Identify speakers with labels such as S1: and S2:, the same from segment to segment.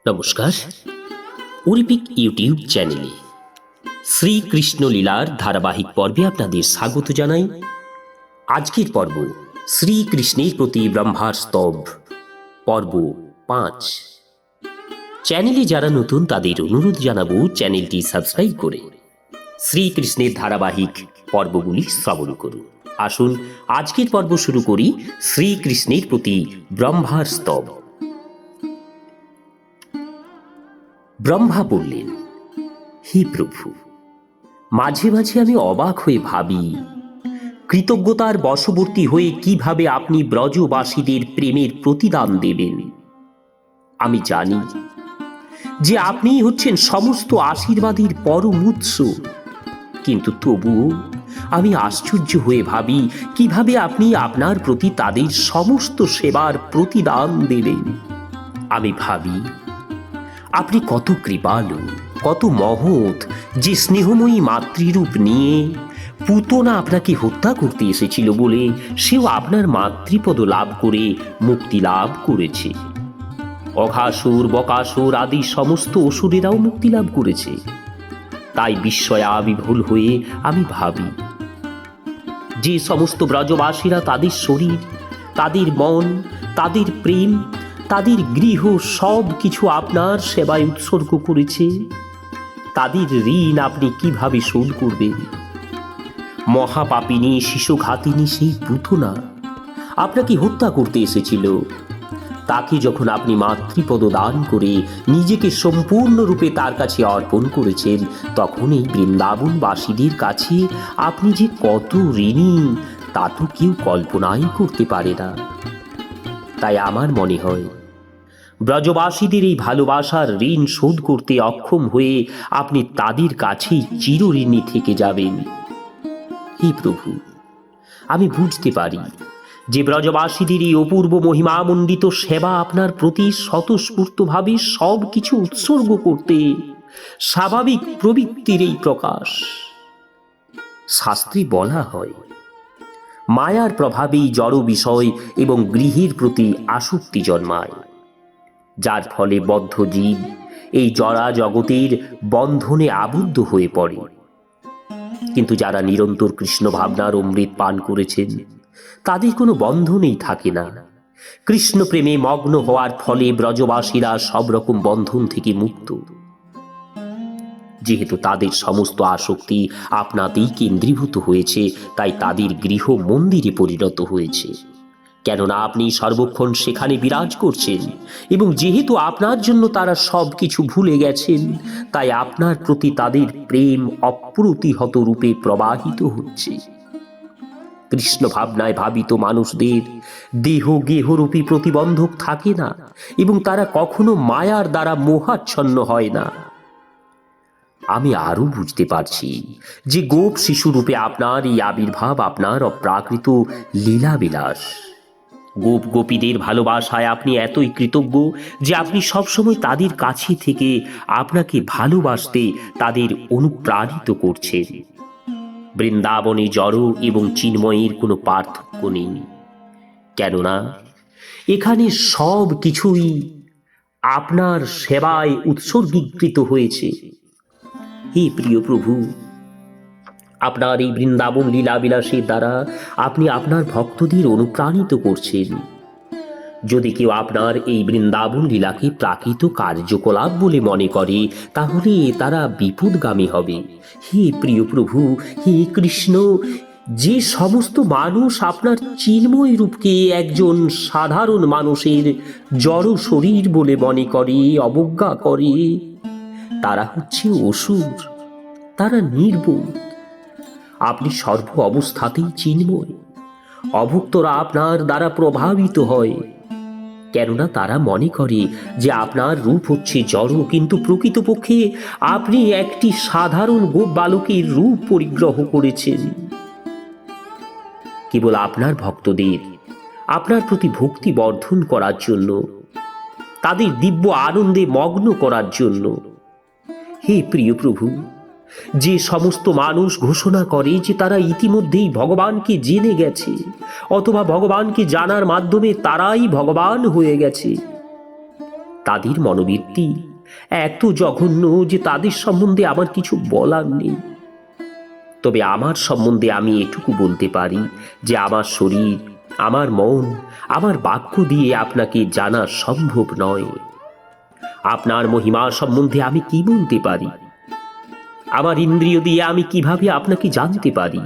S1: নমস্কার। Olympic YouTube চ্যানেলে শ্রীকৃষ্ণ লীলার ধারাবাহিক পর্বে আপনাদের স্বাগত জানাই। আজকের পর্ব শ্রীকৃষ্ণের প্রতি ব্রহ্মার স্তব, পর্ব 5। চ্যানেলে যারা নতুন তাদের অনুরোধ জানাবো চ্যানেলটি সাবস্ক্রাইব করে শ্রীকৃষ্ণের ধারাবাহিক পর্বগুলি শ্রবণ করুন। আসুন আজকের পর্ব শুরু করি শ্রীকৃষ্ণের প্রতি ব্রহ্মার স্তব। ব্রহ্মা বললেন, হে প্রভু, মাঝে মাঝে আমি অবাক হয়ে ভাবি, কৃতজ্ঞতার বশবর্তী হয়ে কিভাবে আপনি ব্রজবাসীদের প্রেমের প্রতিদান দেবেন। আমি জানি যে আপনিই হচ্ছেন সমস্ত আশীর্বাদের পরম উৎস, কিন্তু তবুও আমি আশ্চর্য হয়ে ভাবি কিভাবে আপনি আপনার প্রতি তাদের সমস্ত সেবার প্রতিদান দেবেন। আমি ভাবি, আপনি কত কৃপালু, কত মহৎ, যে স্নেহময়ী মাতৃরূপ নিয়ে পুতনা আপনাকে হত্যা করতে এসেছিল বলে সেও আপনার মাতৃপদ লাভ করে মুক্তি লাভ করেছে। অঘাসুর, বকাসুর আদি সমস্ত অসুরেরাও মুক্তি লাভ করেছে। তাই বিস্ময়া বিভোল হয়ে আমি ভাবি, যে সমস্ত ব্রজবাসীরা তাদের শরীর, তাদের মন, তাদের প্রেম, তাদের গৃহ সব কিছু আপনার সেবায় উৎসর্গ করেছে, তাদের ঋণ আপনি কিভাবে শোধ করবেন? মহাপাপিনী, শিশুঘাতিনী সেই পুতনা আপনাকে হত্যা করতে এসেছিল। তাকে যখন আপনি মাতৃপদ দান করে নিজেকে সম্পূর্ণরূপে তার কাছে অর্পণ করেছেন, তখন এই বৃন্দাবনবাসীদের কাছে আপনি যে কত ঋণী তা তো কেউ কল্পনাই করতে পারে না। তাই আমার মনে হয়, ব্রজবাসীদের এই ভালোবাসার ঋণ শোধ করতে অক্ষম হয়ে আপনি তাদের কাছেই চিরঋণী থেকে যাবেন। হে প্রভু, আমি বুঝতে পারি যে ব্রজবাসীদের এই অপূর্ব মহিমামণ্ডিত সেবা আপনার প্রতি স্বতঃস্ফূর্তভাবে সব কিছু উৎসর্গ করতে স্বাভাবিক প্রবৃত্তির এই প্রকাশ। শাস্ত্রে বলা হয়, মায়ার প্রভাবেই জড় বিষয় এবং গৃহের প্রতি আসক্তি জন্মায়, যার ফলে বদ্ধ জীব এই জড়া জগতের বন্ধনে আবদ্ধ হয়ে পড়ে। কিন্তু যারা নিরন্তর কৃষ্ণ ভাবনার অমৃত পান করেছেন, তাদের কোনো বন্ধনেই থাকে না। কৃষ্ণ প্রেমে মগ্ন হওয়ার ফলে ব্রজবাসীরা সব রকম বন্ধন থেকে মুক্ত। যেহেতু তাদের সমস্ত আসক্তি আপনাতেই কেন্দ্রীভূত হয়েছে, তাই তাদের গৃহ মন্দিরে পরিণত হয়েছে। কেননা আপনি সর্বক্ষণ সেখানে বিরাজ করছেন, এবং যেহেতু আপনার জন্য তারা সব কিছু ভুলে গেছেন, তাই আপনার প্রতি তাদের প্রেম অপ্রতিহত রূপে প্রবাহিত হচ্ছে। কৃষ্ণ ভাবনায় ভাবিত মানুষদের দেহ গেহরূপী প্রতিবন্ধক থাকে না, এবং তারা কখনো মায়ার দ্বারা মোহাচ্ছন্ন হয় না। আমি আরো বুঝতে পারছি যে গোপ শিশুরূপে আপনার এই আবির্ভাব আপনার অপ্রাকৃত লীলাবিলাস। গোপ গোপীদের ভালোবাসায় আপনি এতই কৃতজ্ঞ যে আপনি সবসময় তাদের কাছে থেকে আপনাকে ভালোবাসতে তাদের অনুপ্রাণিত করছেন। বৃন্দাবনে জড় এবং চিন্ময়ের কোনো পার্থক্য নেই, কেননা এখানে সব কিছুই আপনার সেবায় উৎসর্গীকৃত হয়েছে। হে প্রিয় প্রভু, আপনার এই বৃন্দাবন লীলাবিলাসের দ্বারা আপনি আপনার ভক্তদের অনুপ্রাণিত করছেন। যদি কেউ আপনার এই বৃন্দাবন লীলাকে প্রাকৃত কার্যকলাপ বলে মনে করে, তাহলে তারা বিপদগামী হবে। হে প্রিয় প্রভু, হে কৃষ্ণ, যে সমস্ত মানুষ আপনার চিন্ময় রূপকে একজন সাধারণ মানুষের জড় শরীর বলে মনে করে, অবজ্ঞা করে, তারা হচ্ছে অসুর, তারা নির্বোধ। আপনি সর্ব অবস্থাতেই চিন্ময়। অভুক্তরা আপনার দ্বারা প্রভাবিত হয়, কেননা তারা মনে করে যে আপনার রূপ হচ্ছে জড়, কিন্তু প্রকৃতপক্ষে আপনি একটি সাধারণ গোপ বালকের রূপ পরিগ্রহ করেছেন। কেবল আপনার ভক্তদের আপনার প্রতি ভক্তি বর্ধন করার জন্য, তাদের দিব্য আনন্দে মগ্ন করার জন্য। হে প্রিয় প্রভু, যে সমস্ত মানুষ ঘোষণা করে যে তারা ইতিমধ্যেই ভগবানকে জেনে গেছে, অথবা ভগবানকে জানার মাধ্যমে তারাই ভগবান হয়ে গেছে, তাদের মনোবৃত্তি এত জঘন্য যে তাদের সম্বন্ধে আমার কিছু বলার নেই। তবে আমার সম্বন্ধে আমি এটুকু বলতে পারি যে আমার শরীর, আমার মন, আমার বাক্য দিয়ে আপনাকে জানা সম্ভব নয়। আপনার মহিমা সম্বন্ধে আমি কি বলতে পারি? আমার ইন্দ্রিয় দিয়ে আমি কিভাবে আপনাকে জানতে পারি?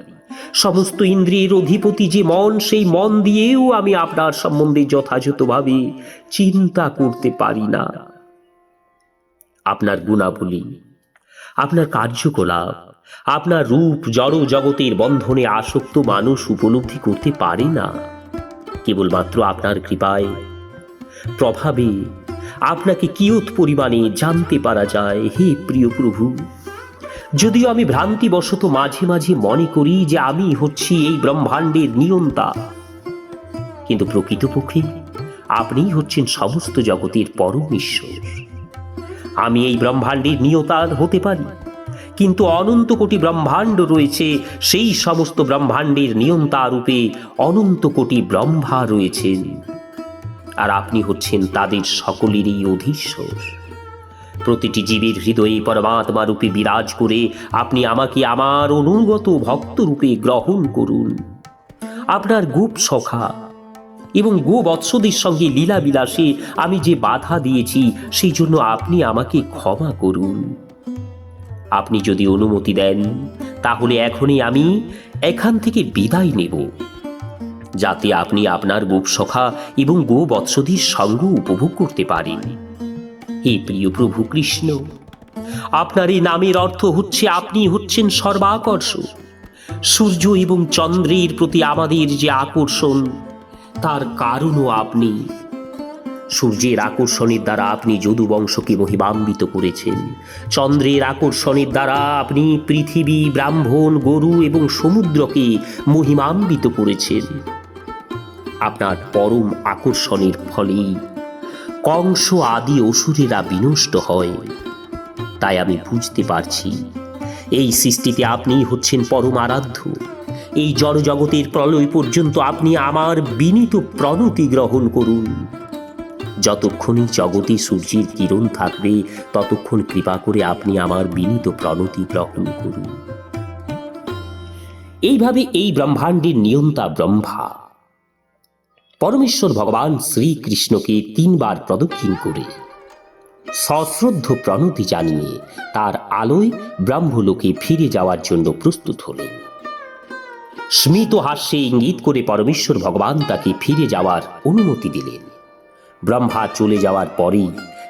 S1: সমস্ত ইন্দ্রিয়ের অধিপতি যে মন, সেই মন দিয়েও আমি আপনার সম্বন্ধে যথাযথভাবে চিন্তা করতে পারি না। আপনার গুণাবলী, আপনার কার্যকলাপ, আপনার রূপ জড় জগতের বন্ধনে আসক্ত মানুষ উপলব্ধি করতে পারে না। কেবলমাত্র আপনার কৃপায়, প্রভাবে আপনাকে কিয়ৎ পরিমাণে জানতে পারা যায়। হে প্রিয় প্রভু, যদিও আমি ভ্রান্তিবশত মাঝে মাঝে মনে করি যে আমি হচ্ছি এই ব্রহ্মাণ্ডের নিয়ন্তা, কিন্তু প্রকৃতপক্ষে আপনিই হচ্ছেন সমস্ত জগতের পরম ঈশ্বর। আমি এই ব্রহ্মাণ্ডের নিয়তা হতে পারি, কিন্তু অনন্ত কোটি ব্রহ্মাণ্ড রয়েছে, সেই সমস্ত ব্রহ্মাণ্ডের নিয়ন্তা রূপে অনন্ত কোটি ব্রহ্মা রয়েছেন, আর আপনি হচ্ছেন তাদের সকলেরই অধীশ্বর। প্রতিটি জীবের হৃদয়ে পরমাত্মা রূপে বিরাজ করে আপনি আমাকে আমার অনুগত ভক্ত রূপে গ্রহণ করুন। আপনার গোপ সখা এবং গো বৎসদের সঙ্গে লীলা বিলাসে আমি যে বাধা দিয়েছি, সেই জন্য আপনি আমাকে ক্ষমা করুন। আপনি যদি অনুমতি দেন, তাহলে এখনই আমি এখান থেকে বিদায় নেব, যাতে আপনি আপনার গোপ সখা এবং গো বৎসদের সঙ্গ উপভোগ করতে পারেন। হে প্রিয় প্রভু কৃষ্ণ, আপনার এই নামের অর্থ হচ্ছে আপনি হচ্ছেন সর্বাকর্ষক। সূর্য এবং চন্দ্রের প্রতি আমাদের যে আকর্ষণ, তার কারণও আপনি। সূর্যের আকর্ষণের দ্বারা আপনি যদু বংশকে মহিমান্বিত করেছেন। চন্দ্রের আকর্ষণের দ্বারা আপনি পৃথিবী, ব্রাহ্মণ, গরু এবং সমুদ্রকে মহিমান্বিত করেছেন। আপনার পরম আকর্ষণের ফলেই কংস আদি অসুরেরা বিনষ্ট হয়। তাই আমি বুঝতে পারছি, এই সৃষ্টিতে আপনিই হচ্ছেন পরম আরাধ্য। এই জড়জগতের প্রলয় পর্যন্ত আপনি আমার বিনীত প্রণতি গ্রহণ করুন। যতক্ষণই জগতে সূর্যের কিরণ থাকবে, ততক্ষণ কৃপা করে আপনি আমার বিনীত প্রণতি গ্রহণ করুন। এইভাবে এই ব্রহ্মাণ্ডের নিয়ন্তা ব্রহ্মা পরমেশ্বর ভগবান শ্রীকৃষ্ণকে 3 বার প্রদক্ষিণ করে সশ্রদ্ধ প্রণতি জানিয়ে তার আলোয় ব্রহ্মলোকে ফিরে যাওয়ার জন্য প্রস্তুত হলেন। স্মিত হাস্যে ইঙ্গিত করে পরমেশ্বর ভগবান তাকে ফিরে যাওয়ার অনুমতি দিলেন। ব্রহ্মা চলে যাওয়ার পরেই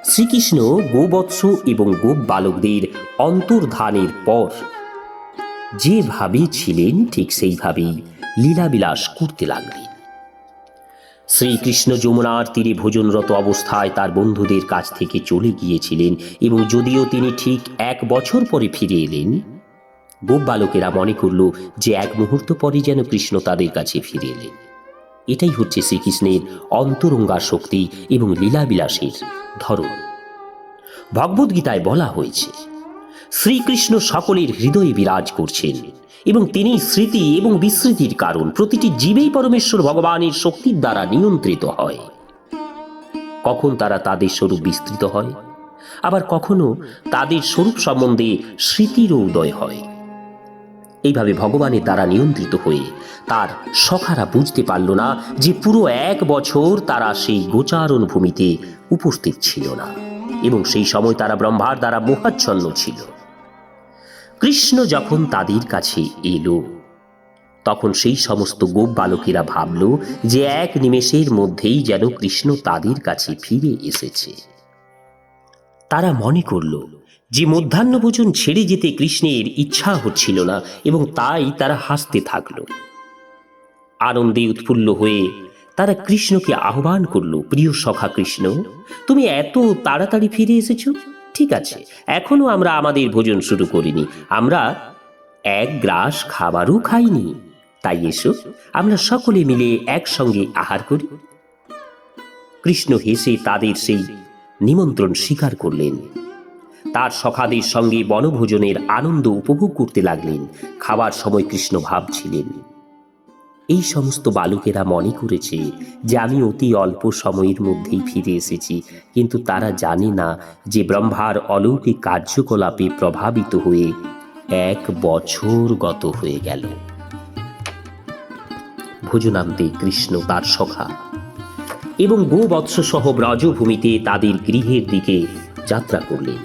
S1: শ্রীকৃষ্ণ গোবৎস এবং গোপ বালকদের অন্তর্ধানের পর যেভাবে ছিলেন, ঠিক সেইভাবেই লীলাবিলাস করতে লাগলেন। শ্রীকৃষ্ণ যমুনার তীরে ভোজনরত অবস্থায় তার বন্ধুদের কাছ থেকে চলে গিয়েছিলেন, এবং যদিও তিনি ঠিক 1 বছর পরে ফিরে এলেন, গোপ বালকেরা মনে করল যে 1 মুহূর্ত পরে যেন কৃষ্ণ তাদের কাছে ফিরে এলেন। এটাই হচ্ছে শ্রীকৃষ্ণের অন্তরঙ্গা শক্তি এবং লীলাবিলাসের ধরন। ভগবদ্গীতায় বলা হয়েছে, শ্রীকৃষ্ণ সকলের হৃদয়ে বিরাজ করছেন এবং তিনি স্মৃতি এবং বিস্মৃতির কারণ। প্রতিটি জীবেই পরমেশ্বর ভগবানের শক্তির দ্বারা নিয়ন্ত্রিত হয়। কখন তারা তাদের স্বরূপ বিস্তৃত হয়, আবার কখনো তাদের স্বরূপ সম্বন্ধে স্মৃতিরও উদয় হয়। এইভাবে ভগবানের দ্বারা নিয়ন্ত্রিত হয়ে তার সখারা বুঝতে পারল না যে পুরো 1 বছর তারা সেই গোচারণ ভূমিতে উপস্থিত ছিল না, এবং সেই সময় তারা ব্রহ্মার দ্বারা মোহাচ্ছন্ন ছিল। কৃষ্ণ যখন তাদের কাছে এলো, তখন সেই সমস্ত গোপ বালকেরা ভাবল যে 1 নিমেষের মধ্যেই যেন কৃষ্ণ তাদের কাছে ফিরে এসেছে। তারা মনে করল যে মধ্যাহ্নভোজন ছেড়ে যেতে কৃষ্ণের ইচ্ছা হচ্ছিল না, এবং তাই তারা হাসতে থাকল। আনন্দে উৎফুল্ল হয়ে তারা কৃষ্ণকে আহ্বান করল, প্রিয় সখা কৃষ্ণ, তুমি এত তাড়াতাড়ি ফিরে এসেছো। ঠিক আছে, এখনো আমরা আমাদের ভোজন শুরু করিনি, আমরা 1 গ্রাস খাবারও খাইনি। তাই এসো, আমরা সকলে মিলে একসঙ্গে আহার করি। কৃষ্ণ হেসে তাদের সেই নিমন্ত্রণ স্বীকার করলেন। তার সখাদের সঙ্গে বনভোজনের আনন্দ উপভোগ করতে লাগলেন। খাবার সময় কৃষ্ণ ভাবছিলেন, এই সমস্ত বালকেরা মনে করেছে যে আমি অতি অল্প সময়ের মধ্যেই ফিরে এসেছি, কিন্তু তারা জানে না যে ব্রহ্মার অলৌকিক কার্যকলাপে প্রভাবিত হয়ে 1 বছর গত হয়ে গেল। ভোজনান্তে কৃষ্ণ তার সখা এবং গোবৎস সহ ব্রজভূমিতে তাদের গৃহের দিকে যাত্রা করলেন।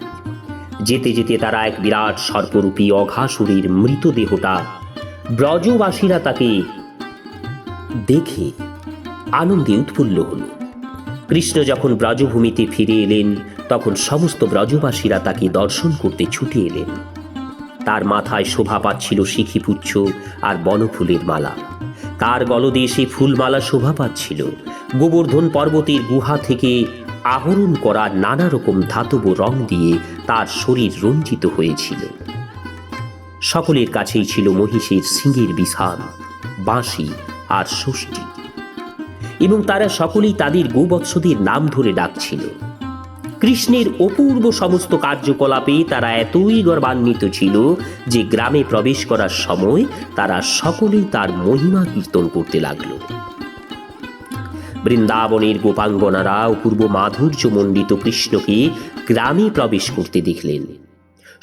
S1: যেতে যেতে তারা এক বিরাট সর্পরূপী অঘাসুরের মৃতদেহটা, ব্রজবাসীরা তাকে দেখে আনন্দে উৎফুল্ল হল। কৃষ্ণ যখন ব্রজভূমিতে ফিরে এলেন তখন সমস্ত ব্রজবাসীরা তাকে দর্শন করতে ছুটে এলেন। তার মাথায় শোভা পাচ্ছিল শিখিপুচ্ছ আর বনফুলের মালা, তার গলদেশে ফুলমালা শোভা পাচ্ছিল। গোবর্ধন পর্বতের গুহা থেকে আহরণ করা নানা রকম ধাতব রং দিয়ে তার শরীর রঞ্জিত হয়েছিল। সকলের কাছেই ছিল মহিষের সিংহের বিছান, বাঁশি আর ষষ্ঠী, এবং তারা সকলেই তাদের গোবৎসদের নাম ধরে ডাকছিল। কৃষ্ণের অপূর্ব সমস্ত কার্যকলাপে তারা এতই গর্বান্বিত ছিল যে গ্রামে প্রবেশ করার সময় তারা সকলেই তার মহিমা কীর্তন করতে লাগল। বৃন্দাবনের গোপাঙ্গনারা অপূর্ব মাধুর্যমণ্ডিত কৃষ্ণকে গ্রামে প্রবেশ করতে দেখলেন।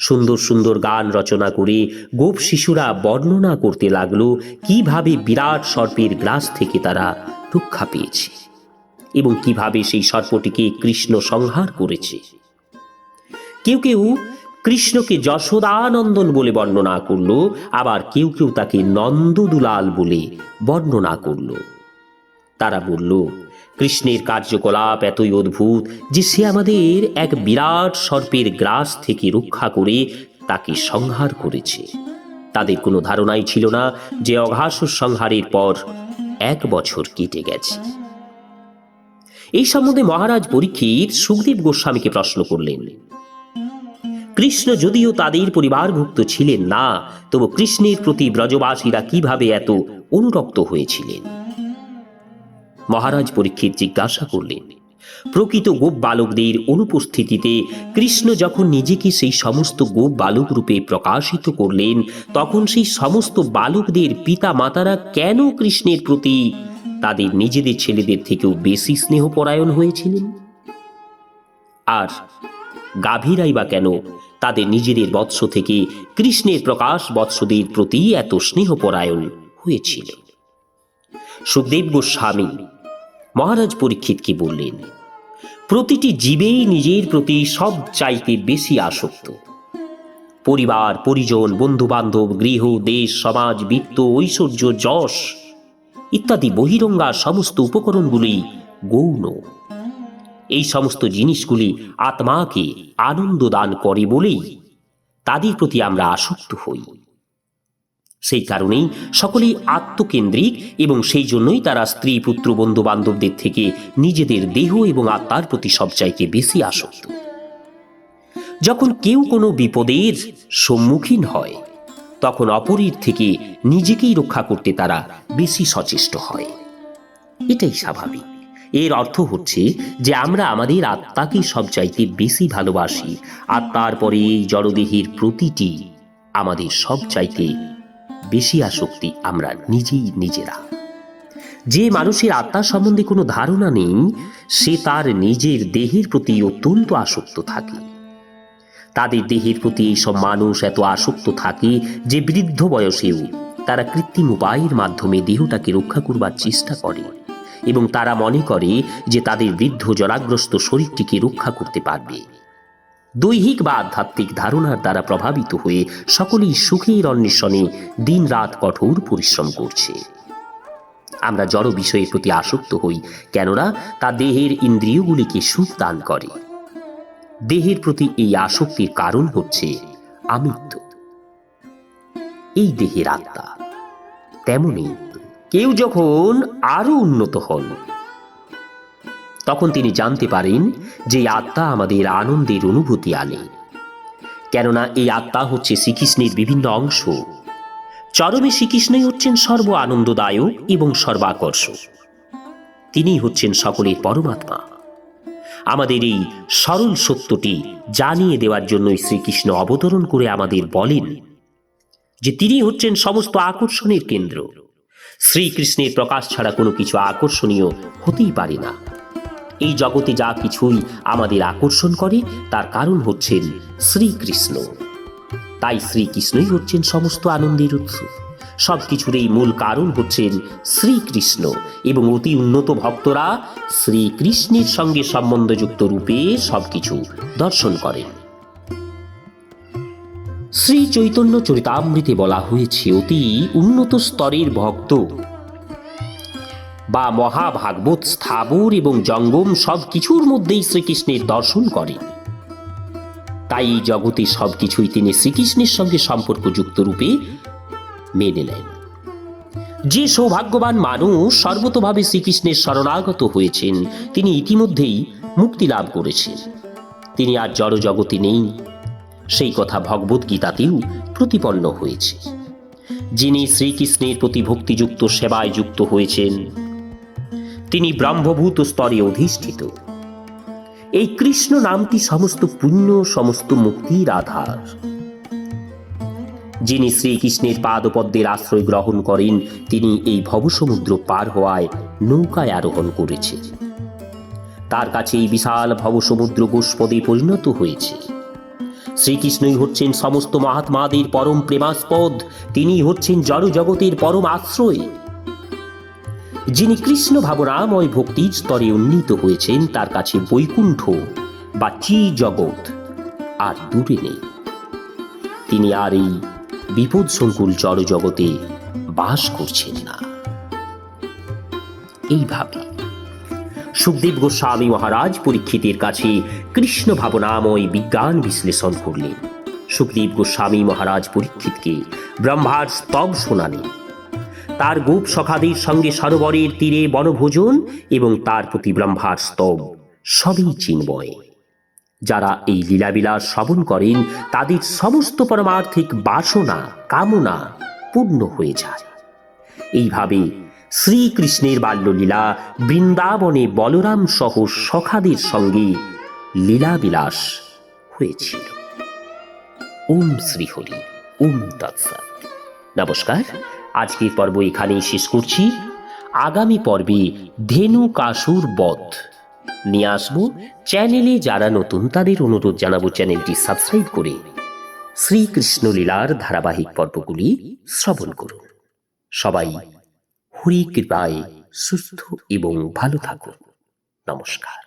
S1: সুন্দর সুন্দর গান রচনা করে গোপ শিশুরা বর্ণনা করতে লাগলো কিভাবে বিরাট সর্পের গ্রাস থেকে তারা রক্ষা পেয়েছে এবং কিভাবে সেই সর্পটিকে কৃষ্ণ সংহার করেছে। কেউ কেউ কৃষ্ণকে যশোদানন্দন বলে বর্ণনা করল, আবার কেউ কেউ তাকে নন্দদুলাল বলে বর্ণনা করল। তারা বলল, কৃষ্ণের কার্যকলাপ এতই অদ্ভুত যে সে আমাদের এক বিরাট সর্পের গ্রাস থেকে রক্ষা করে তাকে সংহার করেছে। তাদের কোনো ধারণাই ছিল না যে অঘাসুর সংহারের পর 1 বছর কেটে গেছে। এই সম্বন্ধে মহারাজ পরীক্ষিত সুখদেব গোস্বামীকে প্রশ্ন করলেন। কৃষ্ণ যদিও তাদের পরিবারভুক্ত ছিলেন না, তবু কৃষ্ণের প্রতি ব্রজবাসীরা কিভাবে এত অনুরক্ত হয়েছিলেন? মহারাজ পরীক্ষিত জিজ্ঞাসা করলেন, প্রকৃত গোপ বালকদের অনুপস্থিতিতে কৃষ্ণ যখন নিজেকে সেই সমস্ত গোপ বালক রূপে প্রকাশিত করলেন, তখন সেই সমস্ত বালকদের পিতা মাতারা কেন কৃষ্ণের প্রতি তাদের নিজেদের ছেলেদের থেকেও বেশি স্নেহপরায়ণ হয়েছিলেন? আর গাভীরাই বা কেন তাদের নিজেদের বৎস থেকে কৃষ্ণের প্রকাশ বৎসদের প্রতি এত স্নেহপরায়ণ হয়েছিল? সুখদেব গোস্বামী মহারাজ পরীক্ষিতকে বললেন, প্রতিটি জীবেই নিজের প্রতি সব চাইতে বেশি আসক্ত। পরিবার, পরিজন, বন্ধু বান্ধব, গৃহ, দেশ, সমাজ, বিত্ত, ঐশ্বর্য, যশ ইত্যাদি বহিরঙ্গা সমস্ত উপকরণগুলি গৌণ। এই সমস্ত জিনিসগুলি আত্মাকে আনন্দ দান করে বলেই তাদের প্রতি আমরা আসক্ত হই। সেই কারণেই সকলেই আত্মকেন্দ্রিক এবং সেই জন্যই তারা স্ত্রী, পুত্র, বন্ধু বান্ধবদের থেকে নিজেদের দেহ এবং আত্মার প্রতি সবচাইতে বেশি আসক্ত। যখন কেউ কোনো বিপদের সম্মুখীন হয় তখন অপরের থেকে নিজেকেই রক্ষা করতে তারা বেশি সচেষ্ট হয়। এটাই স্বাভাবিক। এর অর্থ হচ্ছে যে আমরা আমাদের আত্মাকে সবচাইতে বেশি ভালোবাসি। আত্মার পরে এই জড়দেহের প্রতিটি আমাদের সবচাইতে বেশি আসক্তি আমরা নিজেরা। যে মানুষের আত্মা সম্বন্ধে কোনো ধারণা নেই, সে তার নিজের দেহের প্রতি অত্যন্ত আসক্ত থাকে। তাদের দেহের প্রতি এইসব মানুষ এত আসক্ত থাকে যে বৃদ্ধ বয়সেও তারা কৃত্রিম উপায়ের মাধ্যমে দেহটাকে রক্ষা করবার চেষ্টা করে এবং তারা মনে করে যে তাদের বৃদ্ধ জরাগ্রস্ত শরীরটিকে রক্ষা করতে পারবে। দৈহিক বা আধ্যাত্মিক ধারণার দ্বারা প্রভাবিত হয়ে সকলেই সুখের অন্বেষণে দিনরাত কঠোর পরিশ্রম করছে। আমরা জড় বিষয়ের প্রতি আসক্ত হই কেননা তা দেহের ইন্দ্রিয়গুলিকে সুখ দান করে। দেহের প্রতি এই আসক্তির কারণ হচ্ছে আমিত্ব, এই দেহের আত্মা। তেমনি কেউ যখন আরো উন্নত হন তখন তিনি জানতে পারেন যে আত্মা আমাদের আনন্দের অনুভূতি আনে, কেননা এই আত্মা হচ্ছে শ্রীকৃষ্ণের বিভিন্ন অংশ। চরমে শ্রীকৃষ্ণই হচ্ছেন সর্ব আনন্দদায়ক এবং সর্বাকর্ষক। তিনিই হচ্ছেন সকলের পরমাত্মা। আমাদের এই সরল সত্যটি জানিয়ে দেওয়ার জন্যই শ্রীকৃষ্ণ অবতরণ করে আমাদের বলেন যে তিনি হচ্ছেন সমস্ত আকর্ষণের কেন্দ্র। শ্রীকৃষ্ণের প্রকাশ ছাড়া কোনো কিছু আকর্ষণীয় হতেই পারে না। এই জগতে যা কিছুই আমাদের আকর্ষণ করে তার কারণ হচ্ছেন শ্রীকৃষ্ণ। তাই শ্রীকৃষ্ণই হচ্ছেন সমস্ত আনন্দের উৎস। সবকিছুর এই মূল কারণ হচ্ছেন শ্রীকৃষ্ণ, এবং অতি উন্নত ভক্তরা শ্রীকৃষ্ণের সঙ্গে সম্বন্ধযুক্ত রূপে সবকিছু দর্শন করেন। শ্রী চৈতন্য চরিতামৃতে বলা হয়েছে, অতি উন্নত স্তরের ভক্ত বা মহাভাগবত স্থাবর এবং জঙ্গম সবকিছুর মধ্যেই শ্রীকৃষ্ণের দর্শন করেন। তাই এই জগতে সবকিছুই তিনি শ্রীকৃষ্ণের সঙ্গে সম্পর্কযুক্ত রূপে মেনে নেন। যে সৌভাগ্যবান মানুষ সর্বতভাবে শ্রীকৃষ্ণের শরণাগত হয়েছেন, তিনি ইতিমধ্যেই মুক্তি লাভ করেছেন। তিনি আর জড় জগতে নেই, সেই কথা ভগবত গীতাতেও প্রতিপন্ন হয়েছে। যিনি শ্রীকৃষ্ণের প্রতি ভক্তিযুক্ত সেবায় যুক্ত হয়েছেন, তিনি ব্রহ্মভূত স্তরে অধিষ্ঠিত। এই কৃষ্ণ নামটি সমস্ত পুণ্য, সমস্ত মুক্তির আধার। যিনি শ্রীকৃষ্ণের পাদপদ্মের আশ্রয় গ্রহণ করেন, তিনি এই ভবসমুদ্র পার হওয়ায় নৌকায় আরোহণ করেছেন। তার কাছে এই বিশাল ভবসমুদ্র গোষ্পদে পরিণত হয়েছে। শ্রীকৃষ্ণই হচ্ছেন সমস্ত মহাত্মাদের পরম প্রেমাস্পদ। তিনি হচ্ছেন জড় জগতের পরম আশ্রয়। যিনি কৃষ্ণ ভাবনাময় ভক্তির স্তরে উন্নীত হয়েছেন, তার কাছে বৈকুণ্ঠ বা চি জগৎ আর দূরে নেই। তিনি আর এই বিপদ সংকুল জড় জগতে বাস করছেন না। এইভাবে সুখদেব গোস্বামী মহারাজ পরীক্ষিতের কাছে কৃষ্ণ ভাবনাময় বিজ্ঞান বিশ্লেষণ করলেন। সুখদেব গোস্বামী মহারাজ পরীক্ষিতকে ব্রহ্মার স্তব শোনালেন। তার গোপ সখাদের সঙ্গে সরোবরের তীরে বনভোজন এবং তার প্রতি ব্রহ্মার স্তব সবই চিন্ময়। যারা এই লীলাবিলাস শ্রবণ করেন, তাদের সমস্ত পারমার্থিক বাসনা কামনা পূর্ণ হয়ে যায়। এইভাবে শ্রীকৃষ্ণের বাল্যলীলা বৃন্দাবনে বলরাম সহ সখাদের সঙ্গে লীলাবিলাস হয়েছিল। ওম শ্রী হরি, ওম তৎসৎ। নমস্কার, আজকের পর্ব এখানেই শেষ করছি। আগামী পর্বে ধেনুকাসুর বধ নিয়ে আসবো। চ্যানেলে যারা নতুন, তাদের অনুরোধ জানাবো চ্যানেলটি সাবস্ক্রাইব করে শ্রীকৃষ্ণ লীলার ধারাবাহিক পর্বগুলি শ্রবণ করুন। সবাই হরি কৃপায় সুস্থ এবং ভালো থাকুন। নমস্কার।